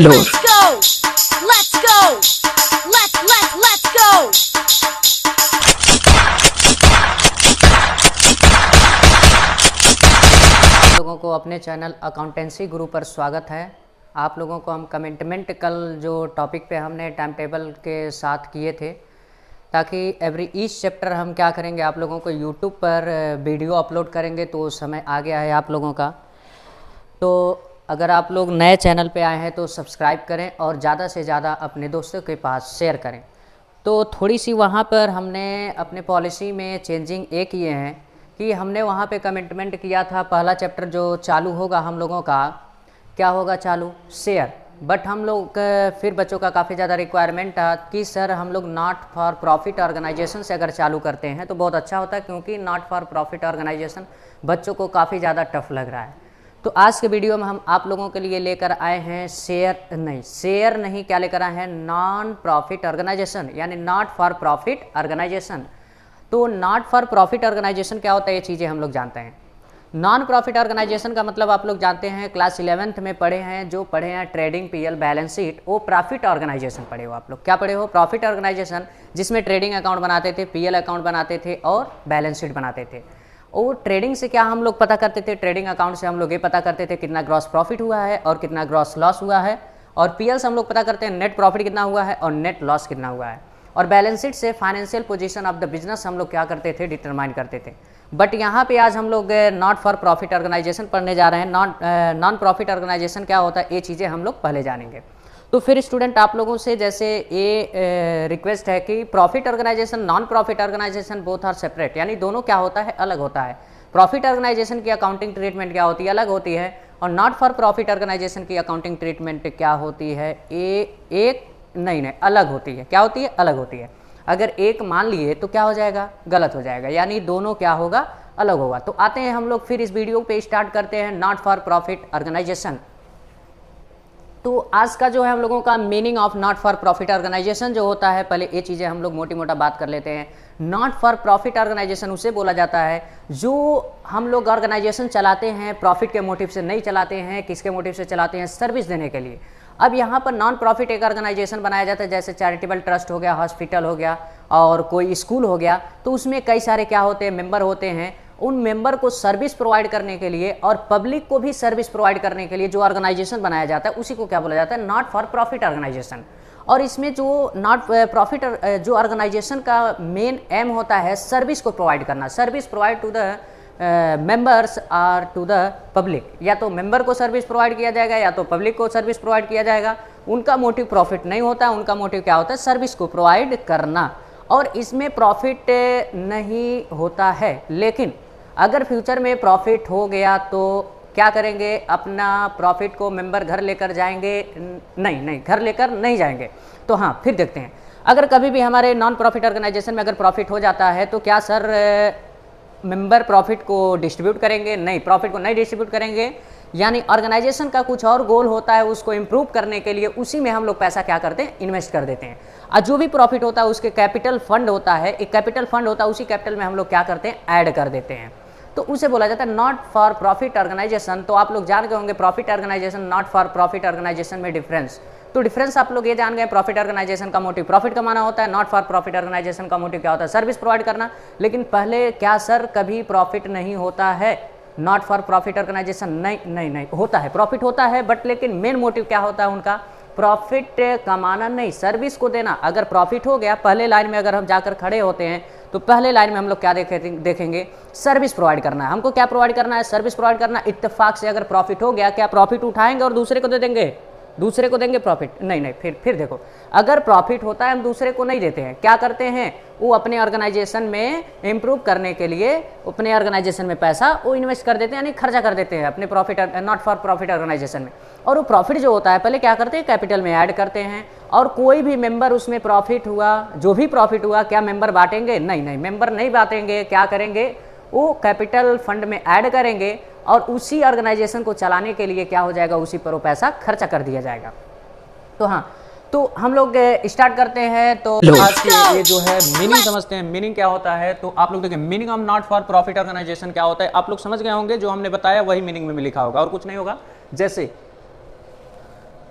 Let's go! Let's go! Let's go! लोगों को अपने चैनल अकाउंटेंसी गुरु पर स्वागत है। आप लोगों को हम कमिटमेंट कल जो टॉपिक पे हमने टाइम टेबल के साथ किए थे, ताकि एवरी ईच चैप्टर हम क्या करेंगे, आप लोगों को यूट्यूब पर वीडियो अपलोड करेंगे। तो समय आ गया है आप लोगों का। तो अगर आप लोग नए चैनल पे आए हैं तो सब्सक्राइब करें और ज़्यादा से ज़्यादा अपने दोस्तों के पास शेयर करें। तो थोड़ी सी वहाँ पर हमने अपने पॉलिसी में चेंजिंग ये किए हैं कि हमने वहाँ पे कमिटमेंट किया था, पहला चैप्टर जो चालू होगा हम लोगों का, क्या होगा चालू, शेयर। बट हम लोग फिर बच्चों का काफ़ी ज़्यादा रिक्वायरमेंट था कि सर हम लोग नॉट फॉर प्रॉफिट ऑर्गेनाइजेशन से अगर चालू करते हैं तो बहुत अच्छा होता है, क्योंकि नॉट फॉर प्रॉफिट ऑर्गेनाइजेशन बच्चों को काफ़ी ज़्यादा टफ लग रहा है। तो आज के वीडियो में हम आप लोगों के लिए लेकर आए हैं शेयर नहीं क्या लेकर आए हैं, नॉन प्रॉफिट ऑर्गेनाइजेशन, यानी नॉट फॉर प्रॉफिट ऑर्गेनाइजेशन। तो नॉट फॉर प्रॉफिट ऑर्गेनाइजेशन क्या होता है, ये चीज़ें हम लोग जानते हैं। नॉन प्रॉफिट ऑर्गेनाइजेशन का मतलब आप लोग जानते हैं, क्लास 11th में पढ़े हैं, जो पढ़े हैं ट्रेडिंग पीएल बैलेंस शीट, वो प्रॉफिट ऑर्गेनाइजेशन पढ़े हो आप लोग। क्या पढ़े हो, प्रॉफिट ऑर्गेनाइजेशन, जिसमें ट्रेडिंग अकाउंट बनाते थे, पीएल अकाउंट बनाते थे और बैलेंस शीट बनाते थे। और ट्रेडिंग से क्या हम लोग पता करते थे, ट्रेडिंग अकाउंट से हम लोग ये पता करते थे कितना ग्रॉस प्रॉफिट हुआ है और कितना ग्रॉस लॉस हुआ है। और पीएल से हम लोग पता करते हैं नेट प्रॉफिट कितना हुआ है और नेट लॉस कितना हुआ है। और बैलेंस शीट से financial position of the business हम लोग क्या करते थे, डिटरमाइन करते थे। बट यहाँ पे आज हम लोग नॉट फॉर प्रॉफिट ऑर्गेनाइजेशन पढ़ने जा रहे हैं। नॉन प्रॉफिट ऑर्गेनाइजेशन क्या होता है, ये चीज़ें हम लोग पहले जानेंगे। तो फिर स्टूडेंट आप लोगों से जैसे ये रिक्वेस्ट है कि profit organisation, non profit organisation both are separate, यानी दोनों क्या होता है, अलग होता है। प्रॉफिट ऑर्गेनाइजेशन की अकाउंटिंग ट्रीटमेंट क्या होती है, अलग होती है। और नॉट फॉर प्रॉफिट ऑर्गेनाइजेशन की अकाउंटिंग ट्रीटमेंट क्या होती है, नहीं अलग होती है। क्या होती है, अलग होती है। अगर एक मान लिए तो क्या हो जाएगा, गलत हो जाएगा, यानी दोनों क्या होगा, अलग होगा। तो आते हैं हम लोग फिर इस वीडियो पे स्टार्ट करते हैं नॉट फॉर प्रॉफिट ऑर्गेनाइजेशन। तो आज का जो है हम लोगों का meaning of not for profit organisation जो होता है, पहले ये चीज़ें हम लोग मोटी मोटा बात कर लेते हैं। नॉट फॉर प्रॉफिट ऑर्गेनाइजेशन उसे बोला जाता है जो हम लोग ऑर्गेनाइजेशन चलाते हैं प्रॉफिट के मोटिव से नहीं चलाते हैं। किसके मोटिव से चलाते हैं, सर्विस देने के लिए। अब यहाँ पर नॉन प्रॉफिट एक ऑर्गेनाइजेशन बनाया जाता है, जैसे चैरिटेबल ट्रस्ट हो गया, हॉस्पिटल हो गया और कोई स्कूल हो गया। तो उसमें कई सारे क्या होते हैं, मेंबर होते हैं। उन मेंबर को सर्विस प्रोवाइड करने के लिए और पब्लिक को भी सर्विस प्रोवाइड करने के लिए जो ऑर्गेनाइजेशन बनाया जाता है, उसी को क्या बोला जाता है, नॉट फॉर प्रॉफिट ऑर्गेनाइजेशन। और इसमें जो नॉट प्रॉफिट जो ऑर्गेनाइजेशन का मेन एम होता है, सर्विस को प्रोवाइड करना, service provide to the members और टू द पब्लिक। या तो मेंबर को सर्विस प्रोवाइड किया जाएगा या तो पब्लिक को सर्विस प्रोवाइड किया जाएगा। उनका मोटिव प्रॉफिट नहीं होता है, उनका मोटिव क्या होता है, सर्विस को प्रोवाइड करना। और इसमें प्रॉफिट नहीं होता है। लेकिन अगर फ्यूचर में प्रॉफिट हो गया तो क्या करेंगे, अपना प्रॉफिट को मेंबर घर लेकर जाएंगे, नहीं घर लेकर नहीं जाएंगे। तो हाँ, फिर देखते हैं, अगर कभी भी हमारे नॉन प्रॉफिट ऑर्गेनाइजेशन में अगर प्रॉफिट हो जाता है तो क्या सर मेंबर प्रॉफिट को डिस्ट्रीब्यूट करेंगे, नहीं, प्रॉफिट को नहीं डिस्ट्रीब्यूट करेंगे। यानी ऑर्गेनाइजेशन का कुछ और गोल होता है, उसको इम्प्रूव करने के लिए उसी में हम लोग पैसा क्या करते हैं, इन्वेस्ट कर देते हैं। और जो भी प्रॉफिट होता है उसके कैपिटल फंड होता है, एक कैपिटल फंड होता है, उसी कैपिटल में हम लोग क्या करते हैं, ऐड कर देते हैं। तो उसे बोला जाता है नॉट फॉर प्रॉफिट ऑर्गेनाइजेशन। तो आप लोग जान गए होंगे profit organisation, not for profit organisation में डिफरेंस। तो डिफरेंस आप लोग ये जान गए, प्रॉफिट ऑर्गेनाइजेशन का मोटिव प्रॉफिट कमाना होता है, नॉट फॉर प्रॉफिट ऑर्गेनाइजेशन का मोटिव क्या होता है, सर्विस प्रोवाइड करना। लेकिन पहले क्या सर कभी प्रॉफिट नहीं होता है नॉट फॉर प्रॉफिट ऑर्गेनाइजेशन, नहीं होता है, प्रॉफिट होता है। बट लेकिन मेन मोटिव क्या होता है उनका, प्रॉफिट कमाना नहीं, सर्विस को देना। अगर प्रॉफिट हो गया, पहले लाइन में अगर हम जाकर खड़े होते हैं तो पहले लाइन में हम लोग क्या देखेंगे, सर्विस प्रोवाइड करना है। हमको क्या प्रोवाइड करना है, सर्विस प्रोवाइड करना। इत्तेफाक से अगर प्रॉफिट हो गया, क्या प्रॉफिट उठाएंगे और दूसरे को दे देंगे, दूसरे को देंगे प्रॉफिट, नहीं फिर देखो, अगर प्रॉफिट होता है हम दूसरे को नहीं देते हैं, क्या करते हैं, वो अपने ऑर्गेनाइजेशन में इम्प्रूव करने के लिए अपने ऑर्गेनाइजेशन में पैसा वो इन्वेस्ट कर देते हैं, यानी खर्चा कर देते हैं अपने profit not for profit organisation में। और वो प्रॉफिट जो होता है पहले क्या करते हैं, कैपिटल में ऐड करते हैं। और कोई भी मेंबर उसमें प्रॉफिट हुआ, जो भी प्रॉफिट हुआ, क्या मेंबर बांटेंगे, नहीं मेंबर नहीं बांटेंगे। क्या करेंगे, वो कैपिटल फंड में ऐड करेंगे और उसी ऑर्गेनाइजेशन को चलाने के लिए क्या हो जाएगा, उसी पर वो पैसा खर्चा कर दिया जाएगा। तो हाँ, तो हम लोग स्टार्ट करते हैं। तो आज की ये जो है मीनिंग समझते हैं, मीनिंग क्या होता है। तो आप लोग देखिए, meaning of not for profit organisation क्या होता है, आप लोग समझ गए होंगे, जो हमने बताया वही मीनिंग में लिखा होगा और कुछ नहीं होगा। जैसे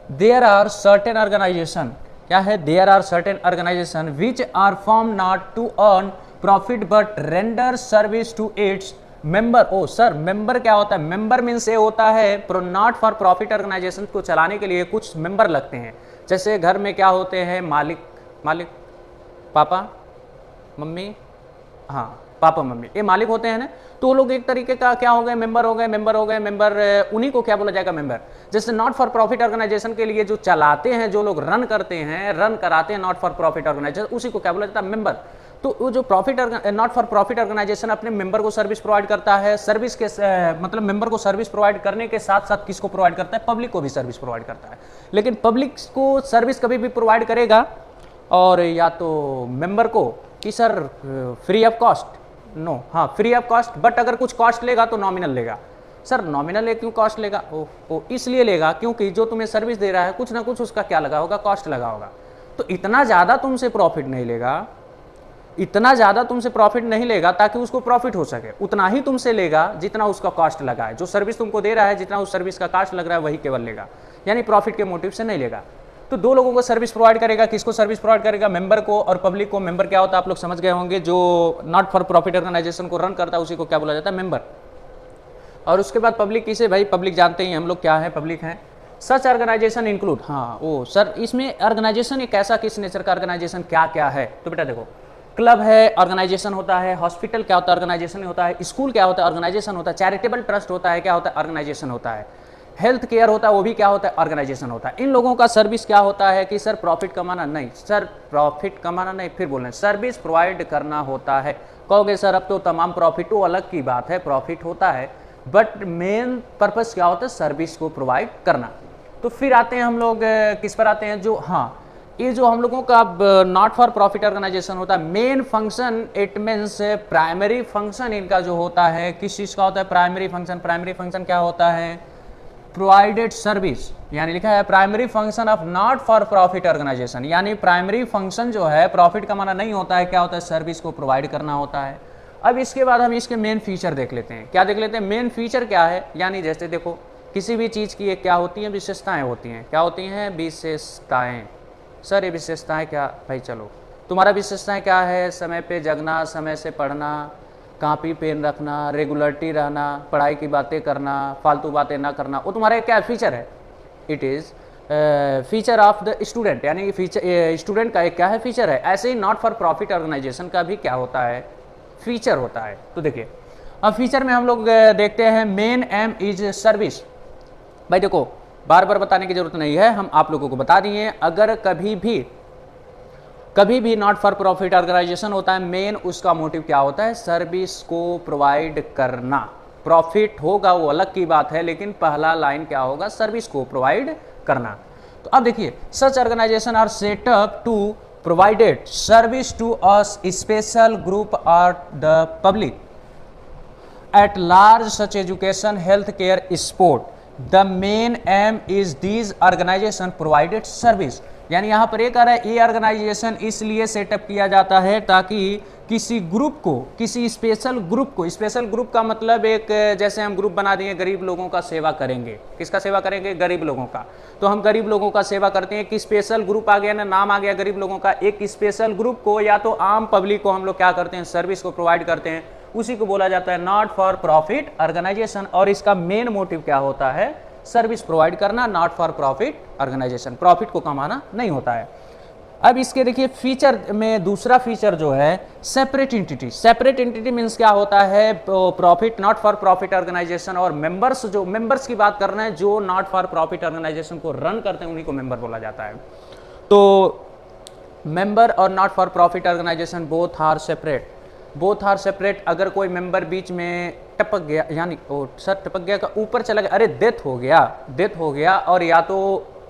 देयर आर सर्टेन ऑर्गेनाइजेशन, क्या है, there are certain organisation which are form not to earn profit but render service to its member. Oh sir, member क्या होता है? मेंबर मीन्स ये होता है नॉट फॉर प्रॉफिट ऑर्गेनाइजेशन को चलाने के लिए कुछ मेंबर लगते हैं। जैसे घर में क्या होते हैं, मालिक पापा मम्मी, हाँ पापा मम्मी, ये मालिक होते हैं ना, तो वो लोग एक तरीके का क्या हो गए, मेंबर हो गए। मेंबर उन्हीं को क्या बोला जाएगा, मेंबर। जैसे नॉट फॉर प्रॉफिट ऑर्गेनाइजेशन के लिए जो चलाते हैं, जो लोग रन करते हैं, रन कराते हैं नॉट फॉर प्रॉफिट ऑर्गेनाइजेशन, उसी को क्या बोला जाता है, मेंबर। तो वो जो नॉट फॉर प्रॉफिट ऑर्गेनाइजेशन अपने मेंबर को सर्विस प्रोवाइड करता है। सर्विस के मतलब मेंबर को सर्विस प्रोवाइड करने के साथ साथ किसको प्रोवाइड करता है, पब्लिक को भी सर्विस प्रोवाइड करता है। लेकिन पब्लिक को सर्विस कभी भी प्रोवाइड करेगा और या तो मेंबर को कि sir free of cost, no, हाँ फ्री ऑफ कॉस्ट, बट अगर कुछ कॉस्ट लेगा तो नॉमिनल लेगा। सर नॉमिनल क्यों कॉस्ट लेगा? ओ इसलिए लेगा क्योंकि जो तुम्हें सर्विस दे रहा है कुछ ना कुछ उसका क्या लगा होगा, कॉस्ट लगा होगा। तो इतना ज़्यादा तुमसे प्रॉफिट नहीं लेगा, इतना ज़्यादा तुमसे प्रॉफिट नहीं लेगा ताकि उसको प्रॉफिट हो सके, उतना ही तुमसे लेगा जितना उसका कॉस्ट लगा है। जो सर्विस तुमको दे रहा है, जितना उस सर्विस का कॉस्ट लग रहा है वही केवल लेगा, यानी प्रॉफिट के मोटिव से नहीं लेगा। तो दो लोगों को सर्विस प्रोवाइड करेगा, किसको सर्विस प्रोवाइड करेगा, मेंबर को और पब्लिक को। मेंबर क्या होता है आप लोग समझ गए होंगे, जो नॉट फॉर प्रॉफिट ऑर्गेनाइजेशन को रन करता है उसी को क्या बोला जाता है, मेंबर। और उसके बाद पब्लिक किसे, भाई पब्लिक जानते ही हम लोग क्या है, पब्लिक है। सच ऑर्गेनाइजेशन इंक्लूड, हाँ ओ सर इसमें ऑर्गेनाइजेशन एक ऐसा किस नेचर का ऑर्गेनाइजेशन क्या क्या है, तो बेटा देखो, क्लब है ऑर्गेनाइजेशन होता है, हॉस्पिटल क्या होता है ऑर्गेनाइजेशन होता है, स्कूल क्या होता है ऑर्गेनाइजेशन होता है, चैरिटेबल ट्रस्ट होता है क्या होता है ऑर्गेनाइजेशन होता है, हेल्थ केयर होता है वो भी क्या होता है ऑर्गेनाइजेशन होता है। इन लोगों का सर्विस क्या होता है कि सर प्रॉफिट कमाना नहीं, सर प्रॉफिट कमाना नहीं, फिर बोल रहे हैं सर्विस प्रोवाइड करना होता है। कहोगे सर अब तो तमाम प्रॉफिट तो अलग की बात है, प्रॉफिट होता है बट मेन पर्पस क्या होता है, सर्विस को प्रोवाइड करना। तो फिर आते हैं हम लोग किस पर आते हैं, जो हाँ ये जो हम लोगों का नॉट फॉर प्रॉफिट ऑर्गेनाइजेशन होता है, main function it means primary function इनका जो होता है किस चीज़ का होता है, प्राइमरी फंक्शन। प्राइमरी फंक्शन क्या होता है, प्रोवाइडेड सर्विस, यानी लिखा है primary function of not for profit organisation, यानी प्राइमरी फंक्शन जो है प्रॉफिट कमाना नहीं होता है, क्या होता है, सर्विस को प्रोवाइड करना होता है। अब इसके बाद हम इसके मेन फीचर देख लेते हैं। क्या देख लेते हैं, मेन फीचर क्या है, यानी जैसे देखो किसी भी चीज़ की एक क्या होती हैं, विशेषताएं होती हैं। क्या होती हैं, विशेषताएं। सर ये विशेषताएं क्या, भाई चलो तुम्हारा विशेषताएं क्या है, समय पे जगना, समय से पढ़ना, कॉपी पेन रखना, रेगुलरिटी रहना, पढ़ाई की बातें करना, फालतू बातें ना करना, वो तुम्हारा क्या फीचर है, it is feature of the student, यानी फीचर स्टूडेंट का एक क्या है, फीचर है। ऐसे ही नॉट फॉर प्रॉफिट ऑर्गेनाइजेशन का भी क्या होता है, फीचर होता है। तो देखिए अब फीचर में हम लोग देखते हैं मेन एम इज सर्विस। भाई देखो बार बार बताने की जरूरत नहीं है, हम आप लोगों को बता दिए। अगर कभी भी नॉट फॉर प्रॉफिट ऑर्गेनाइजेशन होता है, मेन उसका मोटिव क्या होता है, सर्विस को प्रोवाइड करना। प्रॉफिट होगा वो अलग की बात है, लेकिन पहला लाइन क्या होगा, सर्विस को प्रोवाइड करना। तो अब देखिए such organisation are setup to provided service to a special group और the public at large such education, health care, sport. The main aim is these organization provided service. यानी यहाँ पर एक आ रहा है, ये ऑर्गेनाइजेशन इसलिए सेटअप किया जाता है ताकि किसी ग्रुप को, किसी स्पेशल ग्रुप को, स्पेशल ग्रुप का मतलब एक जैसे हम ग्रुप बना दिए गरीब लोगों का सेवा करेंगे, किसका सेवा करेंगे, गरीब लोगों का। तो हम गरीब लोगों का सेवा करते हैं कि स्पेशल ग्रुप आ गया ना, नाम आ गया गरीब लोगों का। एक स्पेशल ग्रुप को या तो आम पब्लिक को हम लोग क्या करते हैं, सर्विस को प्रोवाइड करते हैं, उसी को बोला जाता है नॉट फॉर प्रॉफिट ऑर्गेनाइजेशन। और इसका मेन मोटिव क्या होता है, सर्विस प्रोवाइड करना, not for profit organisation, profit को कमाना नहीं होता है। अब इसके देखिए फीचर में दूसरा फीचर जो है separate entity. Separate entity means क्या होता है, profit not for profit organisation और मेंबर्स, जो मेंबर्स की बात कर रहे हैं, जो नॉट फॉर प्रॉफिट ऑर्गेनाइजेशन को रन करते हैं उन्हीं को मेंबर बोला जाता है। तो मेंबर और not for profit organisation both are separate. अगर कोई मेंबर बीच में टपक गया, यानी सर टपक गया का ऊपर चला गया, अरे डेथ हो गया और या तो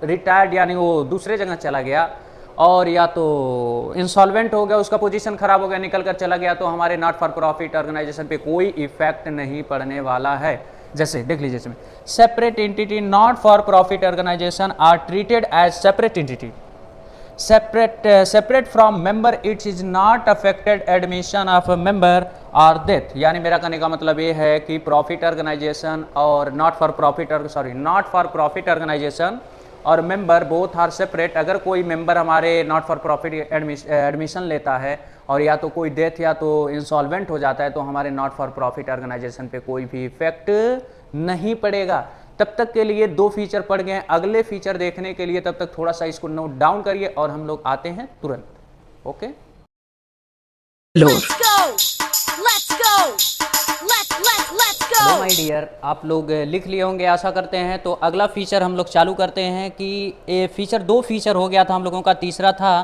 रिटायर्ड यानी वो दूसरे जगह चला गया, और या तो इंसॉल्वेंट हो गया, उसका पोजीशन खराब हो गया, निकल कर चला गया, तो हमारे नॉट फॉर प्रॉफिट ऑर्गेनाइजेशन पे कोई इफेक्ट नहीं पड़ने वाला है। जैसे देख लीजिए इसमें separate entity not for profit organisation are treated as separate entity, separate from member, it is not affected admission of member और डेथ। यानी मेरा कहने का मतलब ये है कि प्रॉफिट ऑर्गेनाइजेशन और नॉट फॉर प्रॉफिट ऑर्गेनाइजेशन और मेंबर बोथ आर सेपरेट। अगर कोई मेंबर हमारे नॉट फॉर प्रॉफिट एडमिशन लेता है और या तो कोई डेथ या तो इंसॉल्वेंट हो जाता है तो हमारे नॉट फॉर प्रॉफिट ऑर्गेनाइजेशन पे कोई भी इफेक्ट नहीं पड़ेगा। तब तक के लिए 2 फीचर पढ़ गए। अगले फीचर देखने के लिए तब तक थोड़ा सा इसको नोट डाउन करिए और हम लोग आते हैं तुरंत। Okay, Let's go! Let's go! Let's go! Hello my dear, आप लोग लिख लिए होंगे आशा करते हैं। तो अगला फीचर हम लोग चालू करते हैं कि ये फीचर 2 फीचर हो गया था हम लोगों का। तीसरा था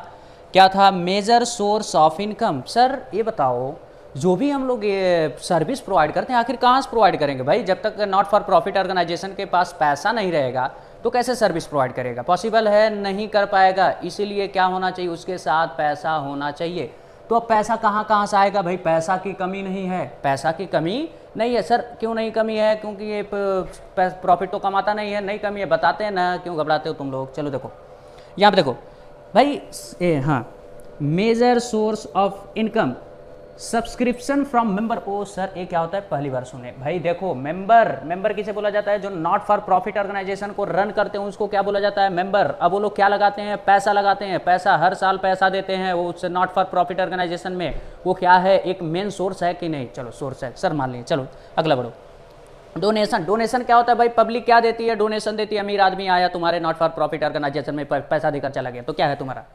क्या था? Major source of income. Sir ये बताओ, जो भी हम लोग ये सर्विस प्रोवाइड करते हैं आखिर कहाँ से प्रोवाइड करेंगे भाई? जब तक नॉट फॉर प्रॉफिट ऑर्गेनाइजेशन के पास पैसा नहीं रहेगा तो कैसे सर्विस प्रोवाइड करेगा? पॉसिबल है, नहीं कर पाएगा। इसीलिए क्या होना चाहिए? उसके साथ पैसा होना चाहिए। तो अब पैसा कहाँ से आएगा भाई? पैसा की कमी नहीं है, पैसा की कमी नहीं है। सर क्यों नहीं कमी है? क्योंकि ये प्रॉफिट तो कमाता नहीं है। नहीं कमी है, बताते हैं ना, क्यों घबराते हो तुम लोग? चलो देखो यहाँ पे देखो भाई, हाँ, major source of income subscription from member. Oh sir ये क्या होता है? पहली बार सुने भाई। देखो मेंबर किसे बोला जाता है? जो नॉट फॉर प्रॉफिट ऑर्गेनाइजेशन को रन करते हैं उसको क्या बोला जाता है? मेंबर। अब वो लोग क्या लगाते हैं? पैसा लगाते हैं। पैसा हर साल पैसा देते हैं वो उस नॉट फॉर प्रॉफिट ऑर्गेनाइजेशन में। वो क्या है? एक मेन सोर्स है कि नहीं? चलो सोर्स है सर, मान लीजिए। चलो अगला बढ़ो। डोनेशन क्या होता है भाई? पब्लिक क्या देती है? डोनेशन देती है। अमीर आदमी आया तुम्हारे नॉट फॉर प्रॉफिट ऑर्गेनाइजेशन में, पैसा देकर चला गया, तो क्या है तुम्हारा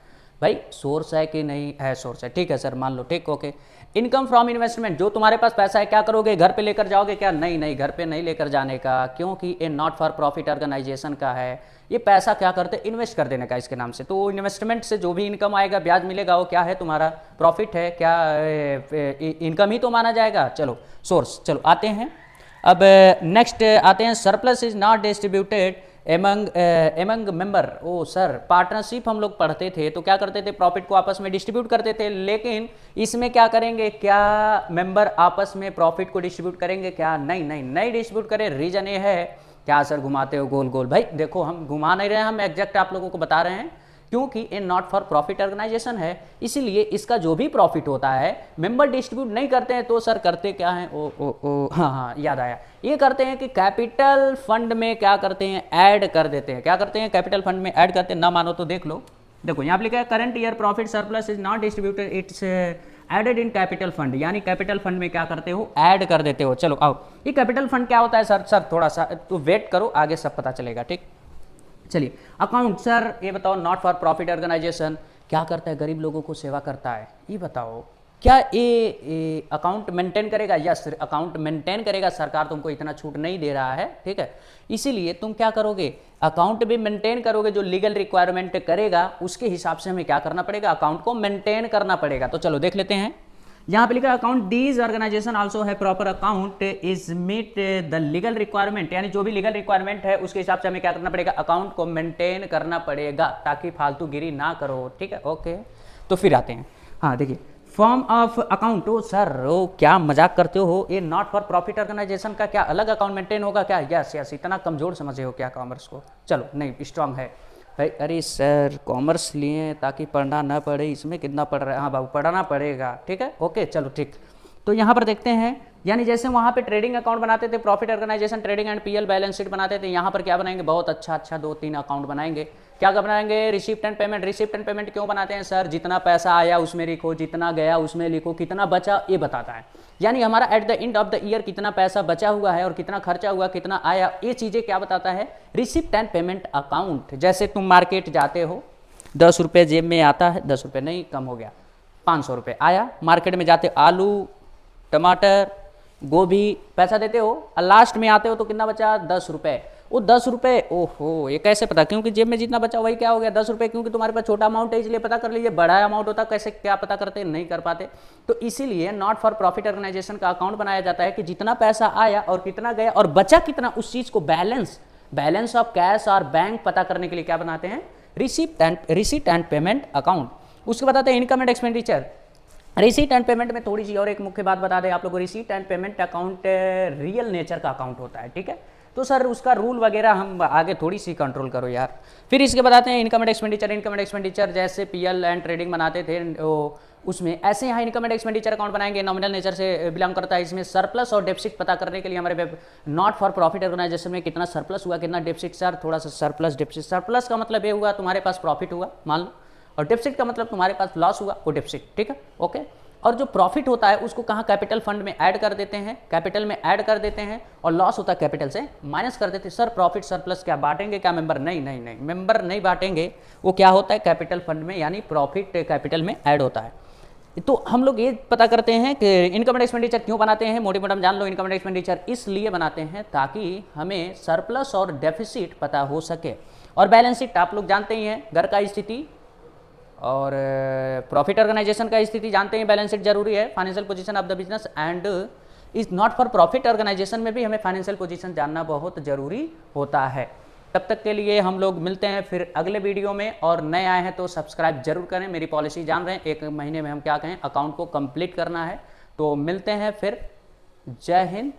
भाई? सोर्स है कि नहीं है? सोर्स है। ठीक है सर, मान लो, ठीक, ओके। इनकम फ्रॉम इन्वेस्टमेंट, जो तुम्हारे पास पैसा है क्या करोगे? घर पे लेकर जाओगे क्या? नहीं, घर पे नहीं लेकर जाने का, क्योंकि ये नॉट फॉर प्रॉफिट ऑर्गेनाइजेशन का है। ये पैसा क्या करते? इन्वेस्ट कर देने का इसके नाम से। तो इन्वेस्टमेंट से जो भी इनकम आएगा, ब्याज मिलेगा, वो क्या है? तुम्हारा प्रॉफिट है। क्या इनकम ही तो माना जाएगा। चलो सोर्स, चलो आते हैं अब नेक्स्ट आते हैं। Surplus is not distributed among member. Oh sir, partnership हम लोग पढ़ते थे तो क्या करते थे? प्रॉफिट को आपस में डिस्ट्रीब्यूट करते थे। लेकिन इसमें क्या करेंगे? क्या मेंबर आपस में प्रॉफिट को डिस्ट्रीब्यूट करेंगे क्या? नहीं डिस्ट्रीब्यूट करें। रीजन ये है, क्या सर घुमाते हो गोल गोल? भाई देखो, हम घुमा नहीं रहे हैं, हम एग्जैक्ट आप लोगों को बता रहे हैं। क्योंकि ये नॉट फॉर प्रॉफिट ऑर्गेनाइजेशन है, इसीलिए इसका जो भी प्रॉफिट होता है मेंबर डिस्ट्रीब्यूट नहीं करते हैं। तो सर करते क्या हैं? हाँ, याद आया। ये करते हैं कि कैपिटल फंड में क्या करते हैं? ऐड कर देते हैं। क्या करते हैं? कैपिटल फंड में ऐड करते हैं। ना मानो तो देख लो, देखो यहाँ पे लिखा है current year profit surplus is not distributed, it's added in capital fund. यानी कैपिटल फंड में क्या करते हो? ऐड कर देते हो। चलो आओ, ये कैपिटल फंड क्या होता है? सर थोड़ा सा तो वेट करो, आगे सब पता चलेगा, ठीक। चलिए अकाउंट, सर ये बताओ, नॉट फॉर प्रॉफिट ऑर्गेनाइजेशन क्या करता है? गरीब लोगों को सेवा करता है। ये बताओ, क्या ये अकाउंट मेंटेन करेगा? यस, अकाउंट मेंटेन करेगा। सरकार तुमको इतना छूट नहीं दे रहा है, ठीक है। इसीलिए तुम क्या करोगे? अकाउंट भी मेंटेन करोगे। जो लीगल रिक्वायरमेंट करेगा उसके हिसाब से हमें क्या करना पड़ेगा? अकाउंट को मेंटेन करना पड़ेगा। तो चलो देख लेते हैं। यहाँ पे लिखा अकाउंट दीज ऑर्गेनाइजेशन आल्सो है proper account is meet the legal requirement. यानी जो भी लीगल रिक्वायरमेंट है उसके हिसाब से हमें क्या करना पड़ेगा? अकाउंट को मेंटेन करना पड़ेगा, ताकि फालतूगिरी ना करो, ठीक है, ओके। तो फिर आते हैं, हाँ देखिए, फॉर्म ऑफ अकाउंट। ओ सर, ओ क्या मजाक करते हो? ये नॉट फॉर प्रॉफिट ऑर्गेनाइजेशन का क्या अलग अकाउंट मेंटेन होगा क्या? यस, इतना कमजोर समझे हो क्या कॉमर्स को? चलो नहीं, स्ट्रांग है भाई। अरे सर कॉमर्स लिए ताकि पढ़ना ना पड़े, इसमें कितना पढ़ रहा है? हाँ बाबू, पढ़ना पड़ेगा, ठीक है, ओके, चलो ठीक। तो यहाँ पर देखते हैं, यानी जैसे वहाँ पे ट्रेडिंग अकाउंट बनाते थे, profit organisation trading and PL balance sheet बनाते थे, यहाँ पर क्या बनाएंगे? बहुत अच्छा 2-3 अकाउंट बनाएंगे। क्या बनाएंगे? Receipt and payment. Receipt and payment क्यों बनाते हैं सर? जितना पैसा आया उसमें लिखो, जितना गया उसमें लिखो, कितना बचा ये बताता है। यानी हमारा at the end of the year कितना पैसा बचा हुआ है और कितना खर्चा हुआ, कितना आया, ये चीज़ें क्या बताता है? Receipt and payment account. जैसे तुम मार्केट जाते हो, 10 रुपये जेब में आता है, 10 रुपये नहीं, कम हो गया, 500 रुपये आया। मार्केट में जाते आलू, टमाटर, गोभी पैसा देते हो, और लास्ट में आते हो तो कितना बचा? 10 रुपये। वो 10 रुपये, ओहो, ये कैसे पता? क्योंकि जेब में जितना बचा वही क्या हो गया? 10 रुपये। क्योंकि तुम्हारे पास छोटा अमाउंट है इसलिए पता कर लीजिए, बड़ा अमाउंट होता कैसे क्या पता करते? नहीं कर पाते। तो इसीलिए नॉट फॉर प्रॉफिट ऑर्गेनाइजेशन का अकाउंट बनाया जाता है कि जितना पैसा आया और कितना गया और बचा कितना, उस चीज को बैलेंस ऑफ कैश और बैंक पता करने के लिए क्या बनाते हैं? Receipt and payment account. उसके बताते हैं income and expenditure. Receipt and payment में थोड़ी सी और एक मुख्य बात बता दें आप लोगों को, receipt and payment account real nature का अकाउंट होता है, ठीक है। तो सर उसका रूल वगैरह हम आगे थोड़ी सी कंट्रोल करो यार। फिर इसके बताते हैं income and expenditure. Income and expenditure जैसे पीएल एंड ट्रेडिंग बनाते थे, वो उसमें ऐसे यहाँ इनकम एंड एक्सपेंडिचर अकाउंट बनाएंगे, नॉमिनल नेचर से बिलोंग करता है। इसमें सरप्लस और डेफिसिट पता करने के लिए हमारे नॉट फॉर प्रॉफिट ऑर्गेनाइजेशन में कितना सरप्लस हुआ, कितना डेफिसिट। सर थोड़ा सा सरप्लस डेफिसिट, सरप्लस का मतलब ये हुआ तुम्हारे पास प्रॉफिट हुआ मान लो, और डेफिसिट का मतलब तुम्हारे पास लॉस हुआ, वो डेफिसिट, ठीक है, ओके। और जो प्रॉफिट होता है उसको कहाँ कैपिटल फंड में ऐड कर देते हैं, कैपिटल में ऐड कर देते हैं, और लॉस होता है कैपिटल से माइनस कर देते हैं। सर प्रॉफिट सरप्लस क्या बांटेंगे क्या मेंबर? नहीं नहीं नहीं, मेंबर नहीं बांटेंगे, वो क्या होता है कैपिटल फंड में, यानी प्रॉफिट कैपिटल में ऐड होता है। तो हम लोग ये पता करते हैं कि इनकम एंड एक्सपेंडिचर क्यों बनाते हैं, मोटी मोटी जान लो। इनकम एंड एक्सपेंडिचर इसलिए बनाते हैं ताकि हमें सरप्लस और डेफिसिट पता हो सके। और बैलेंस शीट आप लोग जानते ही हैं, घर का स्थिति और प्रॉफिट ऑर्गेनाइजेशन का स्थिति जानते हैं, बैलेंस शीट जरूरी है। Financial position of the business and is not for profit organisation में भी हमें फाइनेंशियल पोजीशन जानना बहुत जरूरी होता है। तब तक के लिए हम लोग मिलते हैं फिर अगले वीडियो में, और नए आए हैं तो सब्सक्राइब जरूर करें। मेरी पॉलिसी जान रहे हैं, 1 महीने में हम क्या कहें, अकाउंट को कंप्लीट करना है। तो मिलते हैं फिर, जय हिंद,